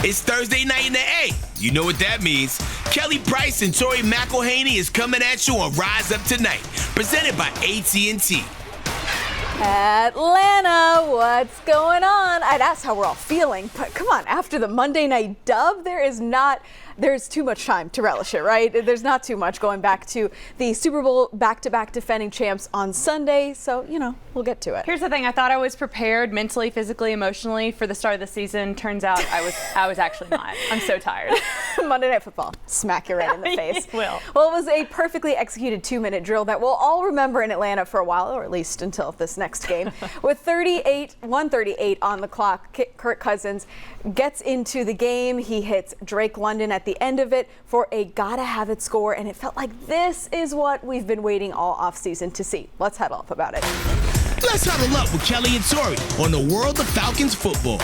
It's Thursday night in the A. You know what that means. Kelly Price and Tori McElhaney is coming at you on Rise Up Tonight, presented by AT&T. Atlanta, what's going on? I'd ask how we're all feeling, but come on, after the Monday night dub, there's too much time to relish it, right? There's not too much going back to the Super Bowl back-to-back defending champs on Sunday, so, we'll get to it. Here's the thing, I thought I was prepared mentally, physically, emotionally for the start of the season. Turns out I was actually not. I'm so tired. Monday Night Football, smack you right in the face. Will. Well, it was a perfectly executed 2-minute drill that we'll all remember in Atlanta for a while, or at least until this next game. With 1:38 on the clock, Kirk Cousins gets into the game. He hits Drake London at the end of it for a gotta-have-it score, and it felt like this is what we've been waiting all offseason to see. Let's huddle up about it. Let's huddle up with Kelly and Tori on the world of Falcons football.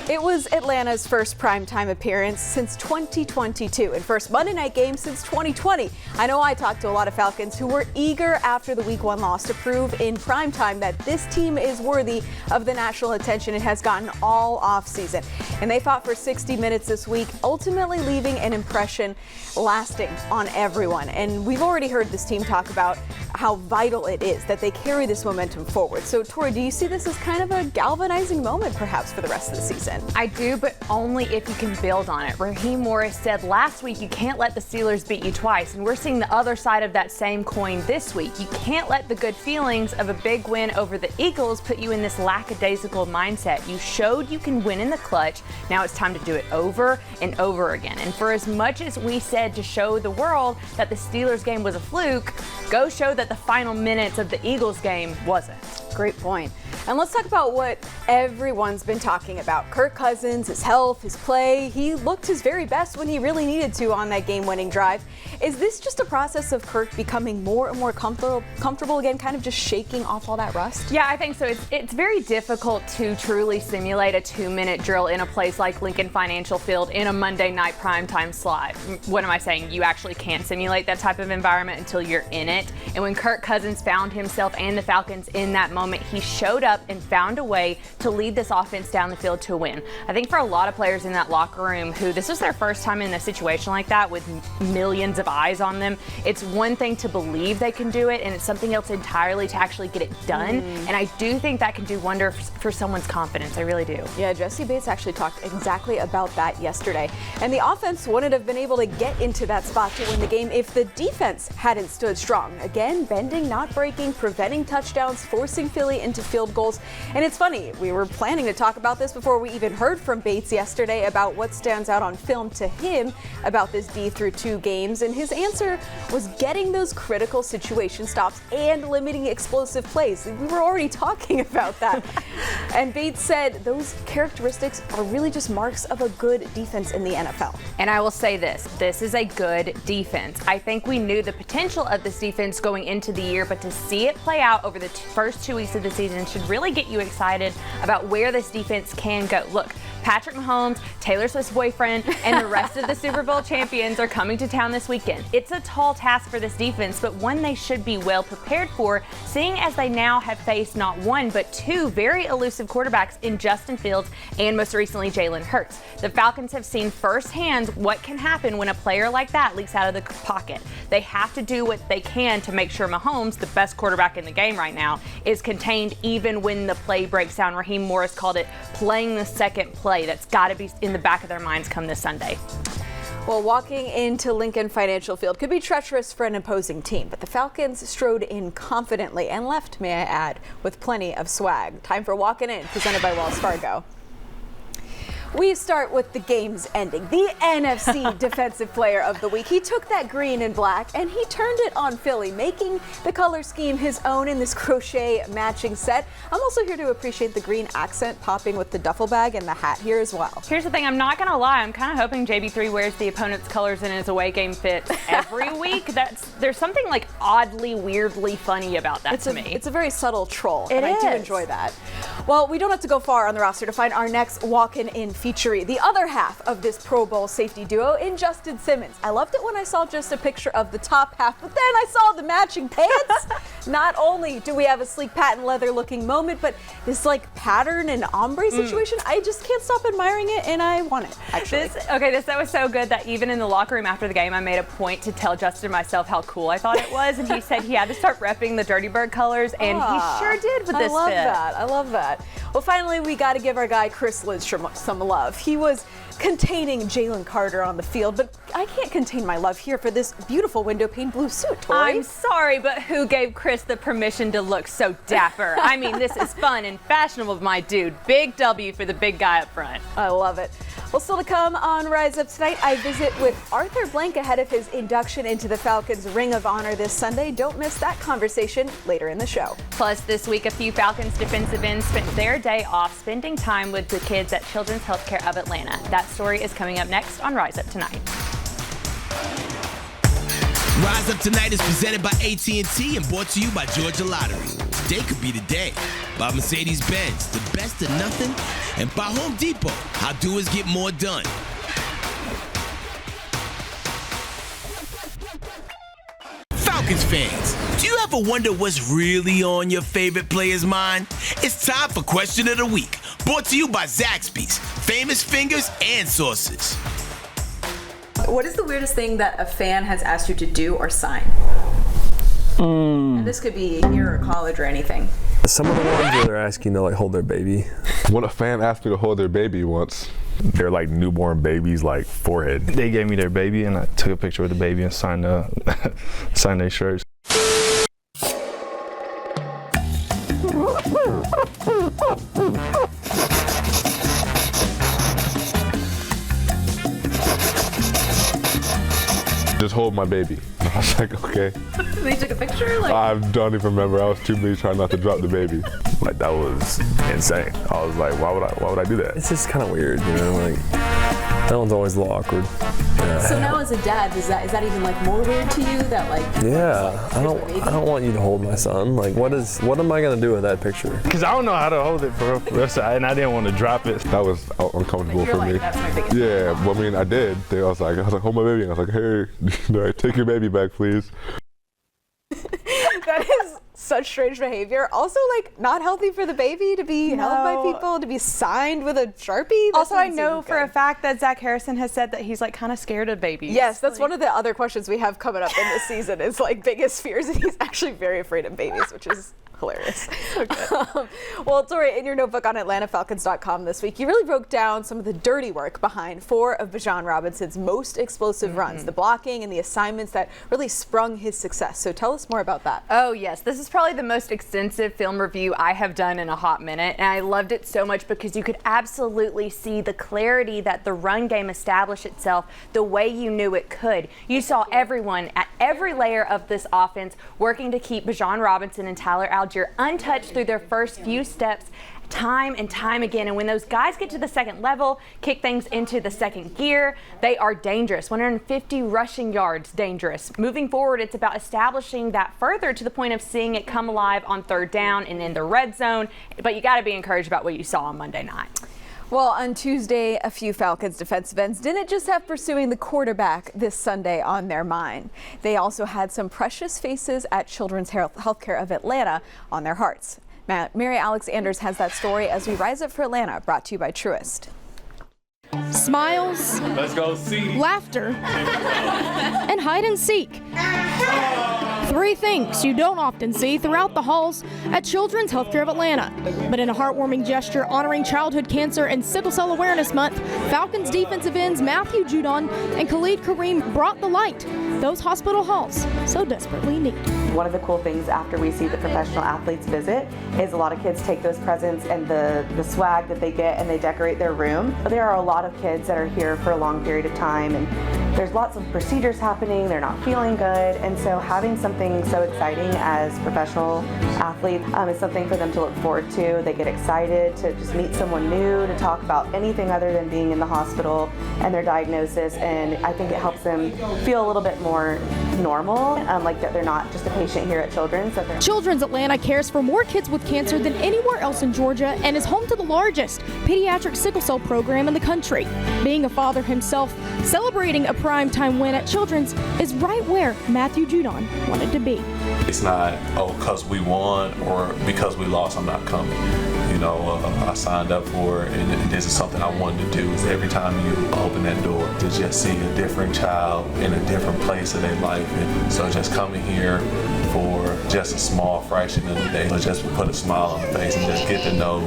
It was Atlanta's first primetime appearance since 2022 and first Monday night game since 2020. I know I talked to a lot of Falcons who were eager after the Week 1 loss to prove in primetime that this team is worthy of the national attention it has gotten all offseason. And they fought for 60 minutes this week, ultimately leaving an impression lasting on everyone. And we've already heard this team talk about how vital it is that they carry this momentum forward. So, Tori, do you see this as kind of a galvanizing moment perhaps for the rest of the season? I do, but only if you can build on it. Raheem Morris said last week you can't let the Steelers beat you twice, and we're seeing the other side of that same coin this week. You can't let the good feelings of a big win over the Eagles put you in this lackadaisical mindset. You showed you can win in the clutch. Now it's time to do it over and over again. And for as much as we said to show the world that the Steelers game was a fluke, go show that the final minutes of the Eagles game wasn't. Great point. And let's talk about what everyone's been talking about. Kirk Cousins, his health, his play. He looked his very best when he really needed to on that game-winning drive. Is this just a process of Kirk becoming more and more comfortable again, kind of just shaking off all that rust? Yeah, I think so. It's very difficult to truly simulate a 2-minute drill in a place like Lincoln Financial Field in a Monday night primetime slot. What am I saying? You actually can't simulate that type of environment until you're in it. And when Kirk Cousins found himself and the Falcons in that moment, he showed up and found a way to lead this offense down the field to a win. I think for a lot of players in that locker room who this was their first time in a situation like that with millions of eyes on them, it's one thing to believe they can do it, and it's something else entirely to actually get it done. And I do think that can do wonders for someone's confidence. I really do. Yeah, Jesse Bates actually talked exactly about that yesterday. And the offense wouldn't have been able to get into that spot to win the game if the defense hadn't stood strong. Again, bending, not breaking, preventing touchdowns, forcing Philly into field goals. And it's funny, we were planning to talk about this before we even heard from Bates yesterday about what stands out on film to him about this D through 2 games. And his answer was getting those critical situation stops and limiting explosive plays. We were already talking about that. And Bates said those characteristics are really just marks of a good defense in the NFL. And I will say this is a good defense. I think we knew the potential of this defense going into the year, but to see it play out over the first 2 weeks of the season should really get you excited about where this defense can go. Look, Patrick Mahomes, Taylor Swift's boyfriend, and the rest of the Super Bowl champions are coming to town this weekend. It's a tall task for this defense, but one they should be well prepared for, seeing as they now have faced not one, but 2 very elusive quarterbacks in Justin Fields and most recently Jalen Hurts. The Falcons have seen firsthand what can happen when a player like that leaks out of the pocket. They have to do what they can to make sure Mahomes, the best quarterback in the game right now, is contained even when the play breaks down. Raheem Morris called it playing the second play. That's got to be in the back of their minds come this Sunday. Well, walking into Lincoln Financial Field could be treacherous for an opposing team, but the Falcons strode in confidently and left, may I add, with plenty of swag. Time for Walking In, presented by Wells Fargo. We start with the game's ending. The NFC Defensive Player of the Week. He took that green and black and he turned it on Philly, making the color scheme his own in this crochet matching set. I'm also here to appreciate the green accent popping with the duffel bag and the hat here as well. Here's the thing, I'm not going to lie, I'm kind of hoping JB3 wears the opponent's colors in his away game fit every week. There's something like oddly, weirdly funny about that to me. It's a very subtle troll, I do enjoy that. Well, we don't have to go far on the roster to find our next walk-in featuree, the other half of this Pro Bowl safety duo in Justin Simmons. I loved it when I saw just a picture of the top half, but then I saw the matching pants. Not only do we have a sleek patent leather looking moment, but this like pattern and ombre situation, I just can't stop admiring it, and I want it, actually. That was so good that even in the locker room after the game, I made a point to tell Justin myself how cool I thought it was, and he said he had to start repping the Dirty Bird colors, and he sure did with this fit. I love that. Well, finally, we got to give our guy Chris Lidge some love. He was containing Jalen Carter on the field, but I can't contain my love here for this beautiful window pane blue suit, Tori. I'm sorry, but who gave Chris the permission to look so dapper? I mean, this is fun and fashionable, my dude. Big W for the big guy up front. I love it. Well, still to come on Rise Up tonight, I visit with Arthur Blank ahead of his induction into the Falcons Ring of Honor this Sunday. Don't miss that conversation later in the show. Plus, this week, a few Falcons defensive ends spent their day off spending time with the kids at Children's Healthcare of Atlanta. That story is coming up next on Rise Up Tonight. Rise Up Tonight is presented by AT&T and brought to you by Georgia Lottery. Today could be the day. By Mercedes-Benz, the best of nothing. And by Home Depot, how doers get more done. Falcons fans, do you ever wonder what's really on your favorite player's mind? It's time for Question of the Week, brought to you by Zaxby's, famous fingers and sauces. What is the weirdest thing that a fan has asked you to do or sign? And this could be here or college or anything. Some of the ones where they're asking to like hold their baby. When a fan asked me to hold their baby once. They're like newborn babies, like forehead. They gave me their baby and I took a picture with the baby and signed their shirts. Just hold my baby. I was like, okay. They took a picture? I don't even remember. I was too busy trying not to drop the baby. Like that was insane. I was like, why would I do that? It's just kind of weird, you know. Like that one's always a little awkward. Yeah. So now as a dad, is that even like more weird to you? That like I don't want you to hold my son. Like what am I gonna do with that picture? Because I don't know how to hold it for real, and I didn't want to drop it. That was uncomfortable for me. That's my biggest yeah, well, I mean, I did. I was like, hold my baby. And I was like, hey, take your baby back, please. That is such strange behavior. Also, like, not healthy for the baby to be held by people, to be signed with a Sharpie. Also, I know for a fact that Zach Harrison has said that he's like kind of scared of babies. Yes, that's one of the other questions we have coming up in this season is like biggest fears, and he's actually very afraid of babies, which is hilarious. Well, Tori, in your notebook on AtlantaFalcons.com this week, you really broke down some of the dirty work behind 4 of Bijan Robinson's most explosive runs, the blocking and the assignments that really sprung his success. So tell us more about that. Oh, yes. This is probably the most extensive film review I have done in a hot minute, and I loved it so much because you could absolutely see the clarity that the run game established itself the way you knew it could. You saw everyone at every layer of this offense working to keep Bijan Robinson and Tyler Algier untouched through their first few steps time and time again. And when those guys get to the second level, kick things into the second gear, they are dangerous. 150 rushing yards, dangerous. Moving forward, it's about establishing that further to the point of seeing it come alive on third down and in the red zone. But you got to be encouraged about what you saw on Monday night. Well, on Tuesday, a few Falcons defensive ends didn't just have pursuing the quarterback this Sunday on their mind. They also had some precious faces at Children's Healthcare of Atlanta on their hearts. Mary Alex Anders has that story as we rise up for Atlanta, brought to you by Truist. Smiles, let's go see, laughter, and hide and seek. 3 things you don't often see throughout the halls at Children's Healthcare of Atlanta. But in a heartwarming gesture honoring childhood cancer and Sickle Cell Awareness Month, Falcons defensive ends Matthew Judon and Khalid Kareem brought the light those hospital halls so desperately need. One of the cool things after we see the professional athletes visit is a lot of kids take those presents and the swag that they get and they decorate their room. There are a lot of kids that are here for a long period of time, and there's lots of procedures happening, they're not feeling good, and so having something so exciting as professional athletes is something for them to look forward to. They get excited to just meet someone new, to talk about anything other than being in the hospital and their diagnosis, and I think it helps them feel a little bit more normal, like that they're not just a patient here at Children's. That they're Children's Atlanta cares for more kids with cancer than anywhere else in Georgia and is home to the largest pediatric sickle cell program in the country. Being a father himself, celebrating a primetime win at Children's is right where Matthew Judon wanted to be. It's not, oh, because we won or because we lost, I'm not coming. You know, I signed up for it, and this is something I wanted to do. Is every time you open that door, to just see a different child in a different place of their life. And so just coming here for just a small fraction of the day, just put a smile on the face and just get to know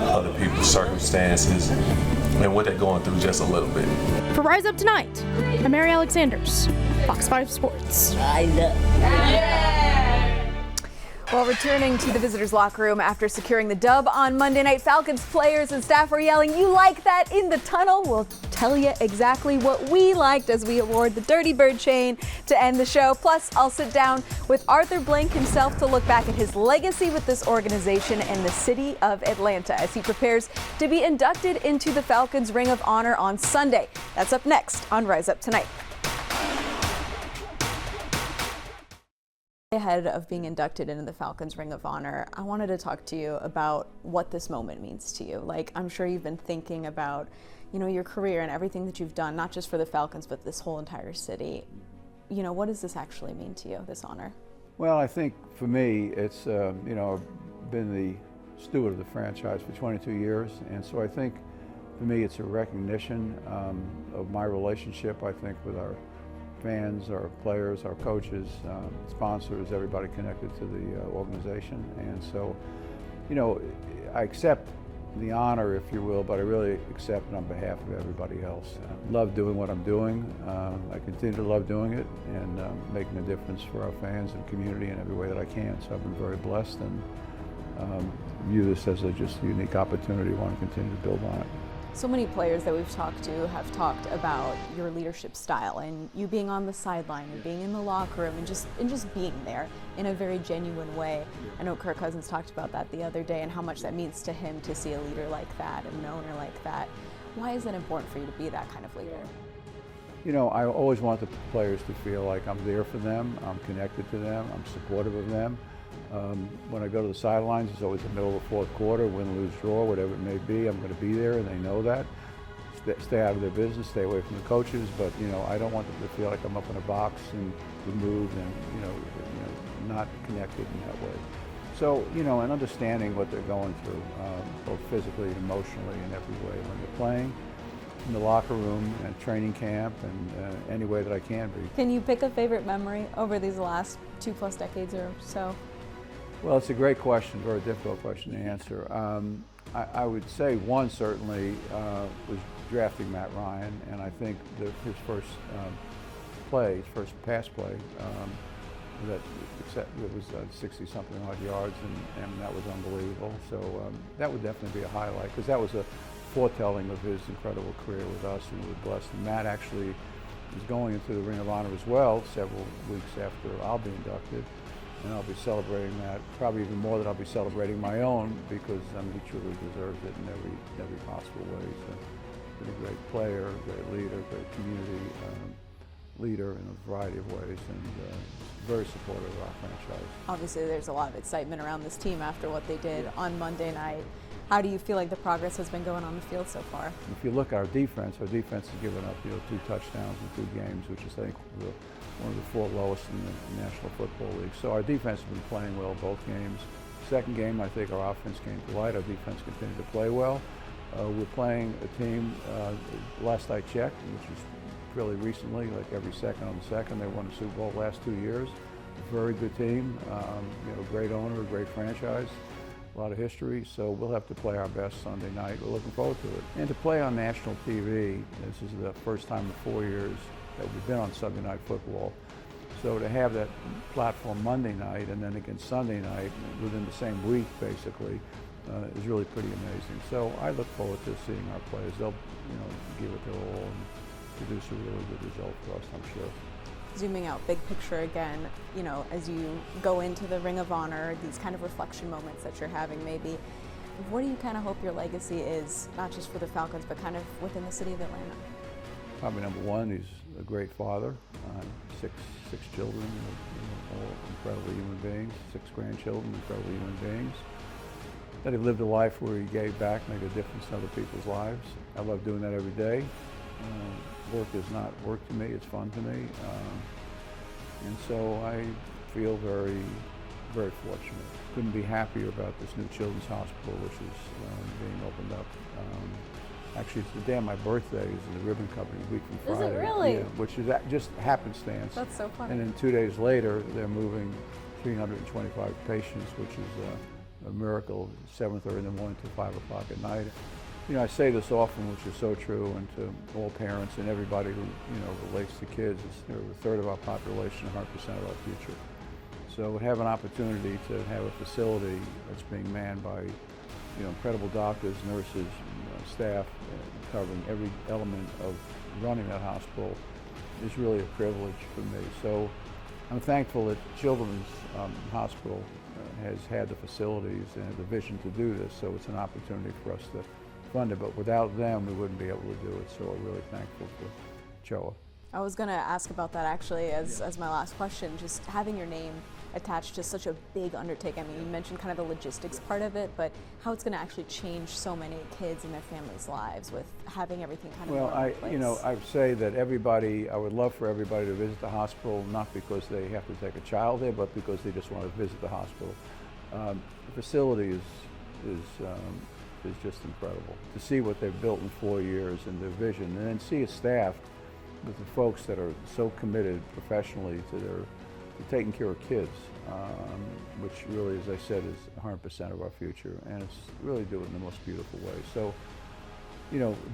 other people's circumstances and what they're going through just a little bit. For Rise Up Tonight, I'm Mary Alexanders, Fox 5 Sports. Well, returning to the visitors' locker room after securing the dub on Monday night, Falcons players and staff were yelling, "You like that?" in the tunnel. We'll tell you exactly what we liked as we award the Dirty Bird chain to end the show. Plus, I'll sit down with Arthur Blank himself to look back at his legacy with this organization and the city of Atlanta as he prepares to be inducted into the Falcons Ring of Honor on Sunday. That's up next on Rise Up Tonight. Ahead of being inducted into the Falcons Ring of Honor, I wanted to talk to you about what this moment means to you. Like, I'm sure you've been thinking about, you know, your career and everything that you've done, not just for the Falcons, but this whole entire city. You know, what does this actually mean to you, this honor? Well, I think for me, it's, you know, I've been the steward of the franchise for 22 years, and so I think for me it's a recognition of my relationship, I think, with our fans, our players, our coaches, sponsors, everybody connected to the organization. And so, you know, I accept the honor, if you will, but I really accept it on behalf of everybody else. I love doing what I'm doing. I continue to love doing it and making a difference for our fans and community in every way that I can. So I've been very blessed and view this as just a unique opportunity. I want to continue to build on it. So many players that we've talked to have talked about your leadership style and you being on the sideline and being in the locker room and just being there in a very genuine way. I know Kirk Cousins talked about that the other day and how much that means to him to see a leader like that and an owner like that. Why is it important for you to be that kind of leader? You know, I always want the players to feel like I'm there for them, I'm connected to them, I'm supportive of them. When I go to the sidelines, it's always the middle of the fourth quarter, win, lose, draw, whatever it may be. I'm going to be there, and they know that. Stay out of their business, stay away from the coaches, but, you know, I don't want them to feel like I'm up in a box and removed and, you know, not connected in that way. So, you know, and understanding what they're going through, both physically and emotionally in every way when they're playing, in the locker room and training camp and any way that I can be. Can you pick a favorite memory over these last 2+ decades or so? Well, it's a great question, very difficult question to answer. I would say one certainly was drafting Matt Ryan, and I think his first first pass play, it was 60-something odd yards, and that was unbelievable. So that would definitely be a highlight, because that was a foretelling of his incredible career with us, and we were blessed. And Matt actually is going into the Ring of Honor as well several weeks after I'll be inducted. And I'll be celebrating that, probably even more than I'll be celebrating my own, because he truly deserves it in every possible way. He's a great player, a great leader, great community leader in a variety of ways, and very supportive of our franchise. Obviously, there's a lot of excitement around this team after what they did on Monday night. How do you feel like the progress has been going on the field so far? If you look at our defense has given up 2 touchdowns in 2 games, which is, I think, one of the 4 lowest in the National Football League. So our defense has been playing well both games. Second game, I think our offense came to light. Our defense continued to play well. We're playing a team, last I checked, which is really recently, like every second on the second. They won the Super Bowl the last 2 years. A very good team, great owner, a great franchise. A lot of history, so we'll have to play our best Sunday night. We're looking forward to it. And to play on national TV, this is the first time in 4 years that we've been on Sunday Night Football. So to have that platform Monday night and then again Sunday night within the same week, basically, is really pretty amazing. So I look forward to seeing our players. They'll, give it their all and produce a really good result for us, I'm sure. Zooming out, big picture again, as you go into the Ring of Honor, these kind of reflection moments that you're having maybe, what do you kind of hope your legacy is, not just for the Falcons, but kind of within the city of Atlanta? probably number one. He's a great father. Six children, all incredible human beings. 6 grandchildren, incredible human beings. That he lived a life where he gave back, made a difference in other people's lives. I love doing that every day. Work is not work to me, it's fun to me. And so I feel very, very fortunate. Couldn't be happier about this new children's hospital, which is being opened up. Actually, it's the day of my birthday is the ribbon cutting week from Friday. Is it really? Yeah, which is just happenstance. That's so funny. And then 2 days later, they're moving 325 patients, which is a miracle, 7:30 in the morning to 5 o'clock at night. You know, I say this often, which is so true, and to all parents and everybody who, relates to kids. It's a third of our population, 100% of our future. So we have an opportunity to have a facility that's being manned by, incredible doctors, nurses, staff, covering every element of running that hospital is really a privilege for me. So I'm thankful that Children's Hospital has had the facilities and the vision to do this, so it's an opportunity for us to fund it. But without them, we wouldn't be able to do it, so we're really thankful for CHOA. I was going to ask about that actually as my last question, just having your name attached to such a big undertaking. I mean, you mentioned kind of the logistics part of it, but how it's going to actually change so many kids and their families' lives with having everything kind of in place. I say that I would love for everybody to visit the hospital, not because they have to take a child there, but because they just want to visit the hospital. The facility is just incredible. To see what they've built in 4 years and their vision, and then see a staff with the folks that are so committed professionally to taking care of kids, which really, as I said, is 100% of our future, and it's really doing it in the most beautiful way. So,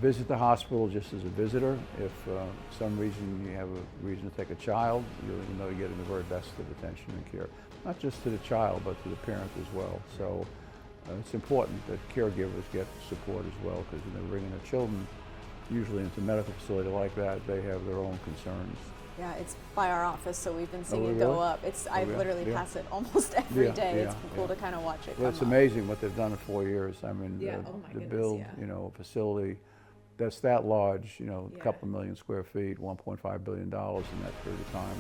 visit the hospital just as a visitor. If for some reason you have a reason to take a child, you're getting the very best of attention and care, not just to the child, but to the parent as well. So it's important that caregivers get support as well, because when they're bringing their children, usually into a medical facility like that, they have their own concerns. Yeah, it's by our office, so we've been seeing it really? go up. I literally pass it almost every day. It's cool to kind of watch it. Well, it's amazing what they've done in 4 years. I mean, to build, a facility that's that large, a couple million square feet, $1.5 billion in that period of time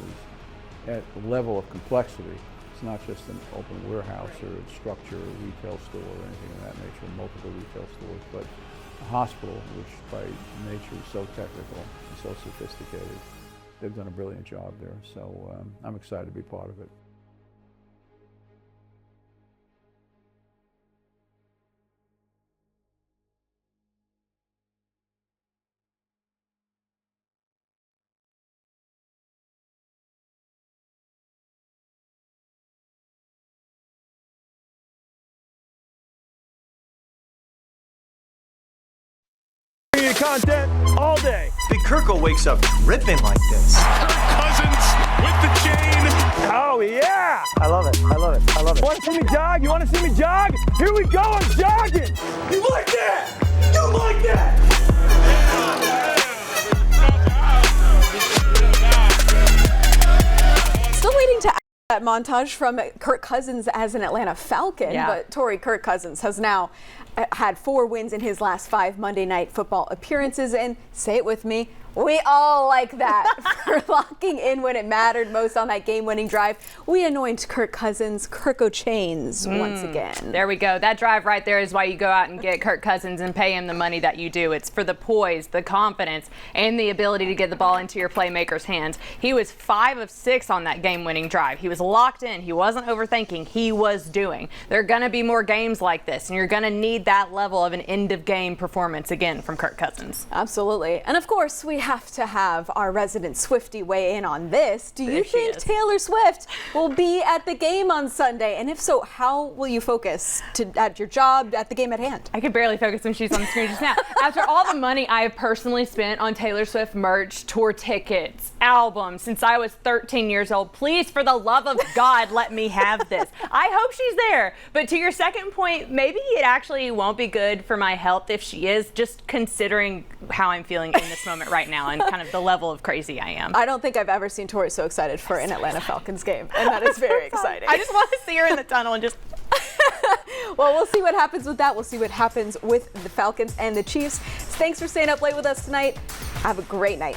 is at the level of complexity. It's not just an open warehouse or a structure, or a retail store or anything of that nature, multiple retail stores, but a hospital, which by nature is so technical and so sophisticated. They've done a brilliant job there, so I'm excited to be part of it. Content all day. Big Kirkle wakes up dripping like this. Kirk Cousins with the chain. Oh yeah! I love it. I love it. I love it. Want to see me jog? You want to see me jog? Here we go. I'm jogging. You like that? You like that? Still waiting to that montage from Kirk Cousins as an Atlanta Falcon, but Kirk Cousins has now had 4 wins in his last 5 Monday Night Football appearances, and say it with me, we all like that. For locking in when it mattered most on that game-winning drive, we anoint Kirk Cousins Kirk-O-Chains once again. There we go. That drive right there is why you go out and get Kirk Cousins and pay him the money that you do. It's for the poise, the confidence, and the ability to get the ball into your playmaker's hands. He was 5 of 6 on that game-winning drive. He was locked in. He wasn't overthinking. He was doing. There are going to be more games like this, and you're going to need that level of an end-of-game performance again from Kirk Cousins. Absolutely. And of course, we have to have our resident Swiftie weigh in on this. Do you think Taylor Swift will be at the game on Sunday? And if so, how will you focus at your job, at the game at hand? I could barely focus when she's on the screen just now. After all the money I have personally spent on Taylor Swift merch, tour tickets, albums, since I was 13 years old, please, for the love of God, let me have this. I hope she's there. But to your second point, maybe it actually won't be good for my health if she is, just considering how I'm feeling in this moment right now and kind of the level of crazy I am. I don't think I've ever seen Tori so excited for an Atlanta Falcons game, and that is very exciting. I just want to see her in the tunnel and just Well, we'll see what happens with that. We'll see what happens with the Falcons and the Chiefs. Thanks for staying up late with us tonight. Have a great night.